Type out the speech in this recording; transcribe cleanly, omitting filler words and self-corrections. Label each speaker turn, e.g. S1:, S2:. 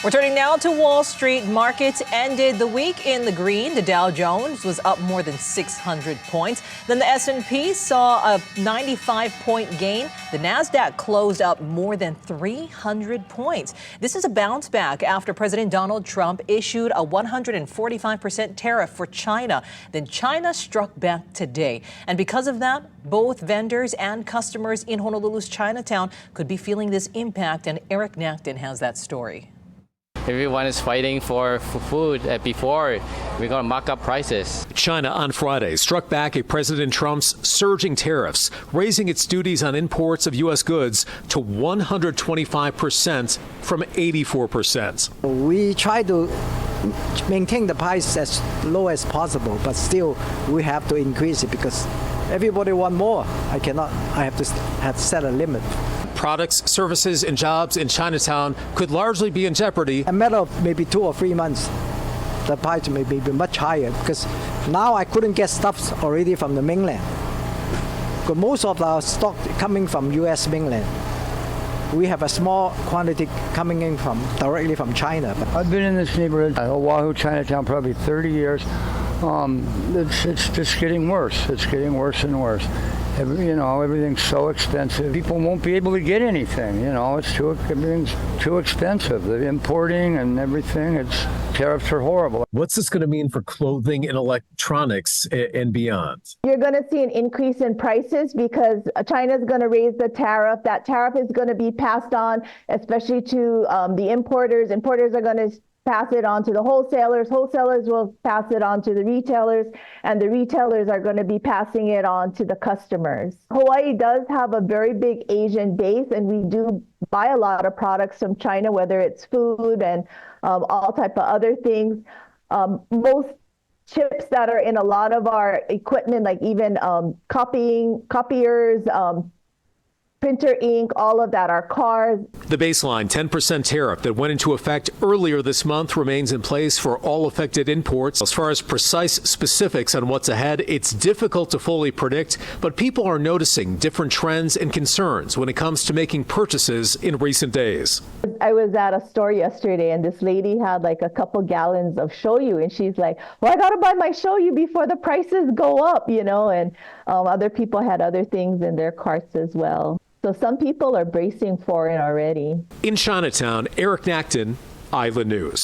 S1: We're turning now to Wall Street. Markets ended the week in the green. The Dow Jones was up more than 600 points. Then the S&P saw a 95-point gain. The Nasdaq closed up more than 300 points. This is a bounce back after President Donald Trump issued a 145% tariff for China. Then China struck back today. And because of that, both vendors and customers in Honolulu's Chinatown could be feeling this impact. And Eric Nacton has that story.
S2: Everyone is fighting for food before we're going to mark up prices.
S3: China on Friday struck back at President Trump's surging tariffs, raising its duties on imports of U.S. goods to 125% from 84%.
S4: We try to maintain the price as low as possible, but still we have to increase it because everybody want more. I have to set a limit.
S3: Products, services, and jobs in Chinatown could largely be in jeopardy.
S4: A matter of maybe 2 or 3 months, the price may be much higher because now I couldn't get stuff already from the mainland. Because most of our stock coming from U.S. mainland. We have a small quantity coming in directly from China.
S5: I've been in this neighborhood, Oahu, Chinatown, probably 30 years. It's just getting worse. It's getting worse and worse. Everything's so expensive. People won't be able to get anything. Everything's too expensive. The importing and everything, tariffs are horrible.
S3: What's this going to mean for clothing and electronics and beyond?
S6: You're going to see an increase in prices because China's going to raise the tariff. That tariff is going to be passed on, especially to the importers. Importers are going to pass it on to the wholesalers. Wholesalers will pass it on to the retailers, and the retailers are going to be passing it on to the customers. Hawaii does have a very big Asian base, and we do buy a lot of products from China, whether it's food and all type of other things. Most chips that are in a lot of our equipment, like even copiers, printer ink, all of that, our cars.
S3: The baseline 10% tariff that went into effect earlier this month remains in place for all affected imports. As far as precise specifics on what's ahead, it's difficult to fully predict, but people are noticing different trends and concerns when it comes to making purchases in recent days.
S6: I was at a store yesterday and this lady had like a couple gallons of shoyu and she's like, well, I got to buy my shoyu before the prices go up, and other people had other things in their carts as well. So some people are bracing for it already.
S3: In Chinatown, Eric Nacton, Island News.